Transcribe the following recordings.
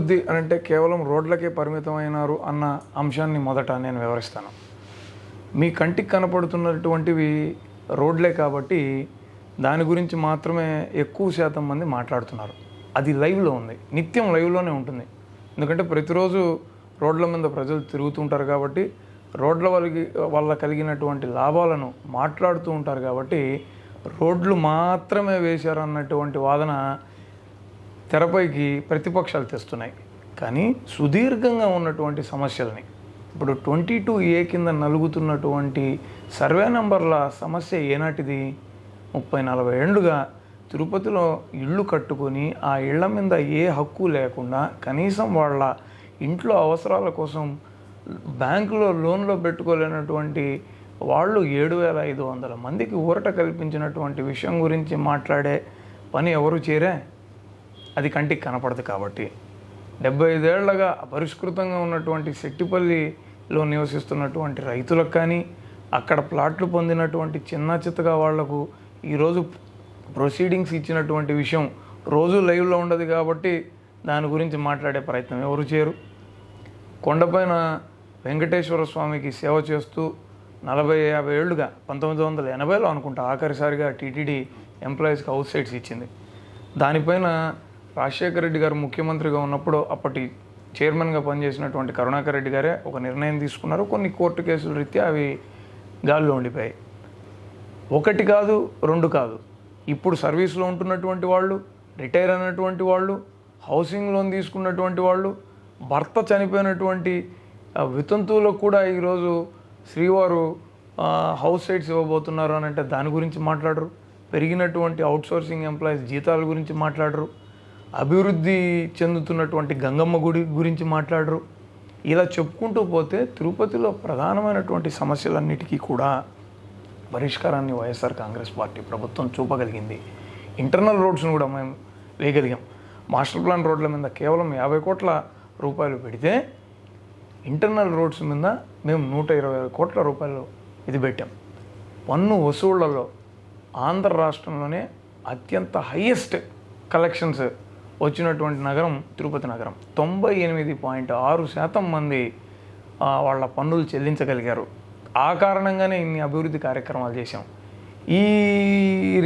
అభివృద్ధి అంటే కేవలం రోడ్లకే పరిమితమైనారు అన్న అంశాన్ని మొదట నేను వివరిస్తాను. మీ కంటికి కనపడుతున్నటువంటివి రోడ్లే కాబట్టి దాని గురించి మాత్రమే ఎక్కువ శాతం మంది మాట్లాడుతున్నారు. అది లైవ్లో ఉంది, నిత్యం లైవ్లోనే ఉంటుంది. ఎందుకంటే ప్రతిరోజు రోడ్ల మీద ప్రజలు తిరుగుతుంటారు కాబట్టి, రోడ్ల వల్ల కలిగినటువంటి లాభాలను మాట్లాడుతూ ఉంటారు కాబట్టి, రోడ్లు మాత్రమే వేశారన్నటువంటి వాదన తెరపైకి ప్రతిపక్షాలు తెస్తున్నాయి. కానీ సుదీర్ఘంగా ఉన్నటువంటి సమస్యల్ని, ఇప్పుడు 22A కింద నలుగుతున్నటువంటి సర్వే నంబర్ల సమస్య ఏనాటిది? 30-40 ఏళ్ళుగా తిరుపతిలో ఇళ్ళు కట్టుకొని ఆ ఇళ్ల మీద ఏ హక్కు లేకుండా కనీసం వాళ్ళ ఇంట్లో అవసరాల కోసం బ్యాంకులో లోన్లో పెట్టుకోలేనటువంటి వాళ్ళు 7,500 మందికి ఊరట కల్పించినటువంటి విషయం గురించి మాట్లాడే పని ఎవరు చేరే? అది కంటికి కనపడదు కాబట్టి. 75 ఏళ్లగా అపరిష్కృతంగా ఉన్నటువంటి సెట్టిపల్లిలో నివసిస్తున్నటువంటి రైతులకు కానీ, అక్కడ ప్లాట్లు పొందినటువంటి చిన్న చిత్తగా వాళ్లకు ఈరోజు ప్రొసీడింగ్స్ ఇచ్చినటువంటి విషయం రోజు లైవ్లో ఉండదు కాబట్టి దాని గురించి మాట్లాడే ప్రయత్నం ఎవరు చేయరు. కొండపైన వెంకటేశ్వర స్వామికి సేవ చేస్తూ 40-50 ఏళ్ళుగా 1980లో అనుకుంటా ఆఖరిసారిగా టీటీడీ ఎంప్లాయీస్కి హౌస్ సైట్స్ ఇచ్చింది. దానిపైన రాజశేఖర రెడ్డి గారు ముఖ్యమంత్రిగా ఉన్నప్పుడు అప్పటి చైర్మన్గా పనిచేసినటువంటి కరుణాకర్ రెడ్డి గారే ఒక నిర్ణయం తీసుకున్నారు. కొన్ని కోర్టు కేసుల రీత్యా అవి గాల్లో ఉండిపోయాయి. 1 కాదు 2 కాదు, ఇప్పుడు సర్వీస్లో ఉంటున్నటువంటి వాళ్ళు, రిటైర్ అయినటువంటి వాళ్ళు, హౌసింగ్ లోన్ తీసుకున్నటువంటి వాళ్ళు, భర్త చనిపోయినటువంటి వితంతువులకు కూడా ఈరోజు శ్రీవారు హౌస్ సైట్స్ ఇవ్వబోతున్నారు అని అంటే దాని గురించి మాట్లాడరు. పెరిగినటువంటి అవుట్సోర్సింగ్ ఎంప్లాయీస్ జీతాల గురించి మాట్లాడరు. అభివృద్ధి చెందుతున్నటువంటి గంగమ్మ గుడి గురించి మాట్లాడరు. ఇలా చెప్పుకుంటూ పోతే తిరుపతిలో ప్రధానమైనటువంటి సమస్యలన్నిటికీ కూడా పరిష్కారాన్ని వైఎస్ఆర్ కాంగ్రెస్ పార్టీ ప్రభుత్వం చూపగలిగింది. ఇంటర్నల్ రోడ్స్ను కూడా మేము వేయగలిగాం. మాస్టర్ ప్లాన్ రోడ్ల మీద కేవలం 50 కోట్ల రూపాయలు పెడితే ఇంటర్నల్ రోడ్స్ మీద మేము 120 కోట్ల రూపాయలు ఇది పెట్టాం. పన్ను వసూళ్లలో ఆంధ్ర రాష్ట్రంలోనే అత్యంత హయ్యెస్ట్ కలెక్షన్స్ వచ్చినటువంటి నగరం తిరుపతి నగరం. 98.6% మంది వాళ్ళ పన్నులు చెల్లించగలిగారు. ఆ కారణంగానే ఇన్ని అభివృద్ధి కార్యక్రమాలు చేశాం. ఈ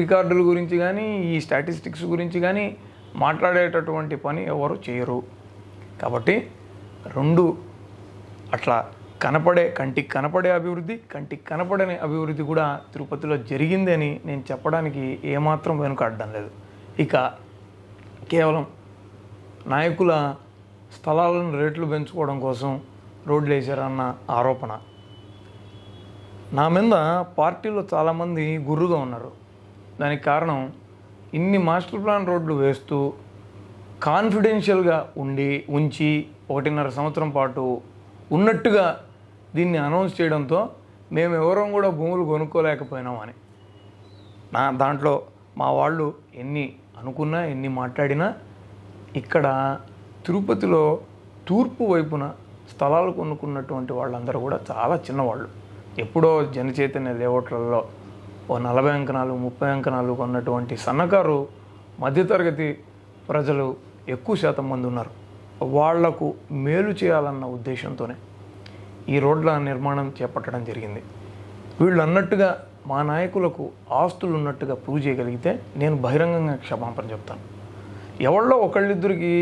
రికార్డుల గురించి కానీ, ఈ స్టాటిస్టిక్స్ గురించి కానీ మాట్లాడేటటువంటి పని ఎవరు చేయరు. కాబట్టి 2 అట్లా కంటికి కనపడే అభివృద్ధి, కంటికి కనపడని అభివృద్ధి కూడా తిరుపతిలో జరిగిందని నేను చెప్పడానికి ఏమాత్రం వెనుకాడడం లేదు. ఇక కేవలం నాయకుల స్థలాలను రేట్లు పెంచుకోవడం కోసం రోడ్లు వేశారన్న ఆరోపణ నా మీద పార్టీలో చాలామంది గుర్రుగా ఉన్నారు. దానికి కారణం ఇన్ని మాస్టర్ ప్లాన్ రోడ్లు వేస్తూ కాన్ఫిడెన్షియల్గా ఉంచి 1.5 సంవత్సరం పాటు ఉన్నట్టుగా దీన్ని అనౌన్స్ చేయడంతో మేము ఎవరం కూడా భూములు కొనుక్కోలేకపోయినామని. దాంట్లో మా వాళ్ళు ఎన్ని అనుకున్నా ఎన్ని మాట్లాడినా ఇక్కడ తిరుపతిలో తూర్పు వైపున స్థలాలు కొనుక్కున్నటువంటి వాళ్ళందరూ కూడా చాలా చిన్నవాళ్ళు. ఎప్పుడో జనచైతన్య లేఅవుట్లలో 40 అంకణాలు 30 అంకణాలు కొన్నటువంటి సన్నకారు మధ్యతరగతి ప్రజలు ఎక్కువ శాతం మంది ఉన్నారు. వాళ్లకు మేలు చేయాలన్న ఉద్దేశంతోనే ఈ రోడ్ల నిర్మాణం చేపట్టడం జరిగింది. వీళ్ళు అన్నట్టుగా మా నాయకులకు ఆస్తులు ఉన్నట్టుగా ప్రూవ్ చేయగలిగితే నేను బహిరంగంగా క్షమాపణ చెప్తాను. ఎవళ్ళో ఒకళ్ళిద్దరికి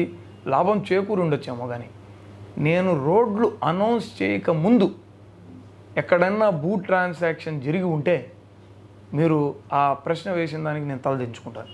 లాభం చేకూరి ఉండొచ్చేమో కానీ నేను రోడ్లు అనౌన్స్ చేయక ముందు ఎక్కడన్నా భూ ట్రాన్సాక్షన్ జరిగి ఉంటే మీరు ఆ ప్రశ్న వేసిన దానికి నేను తలదించుకుంటాను.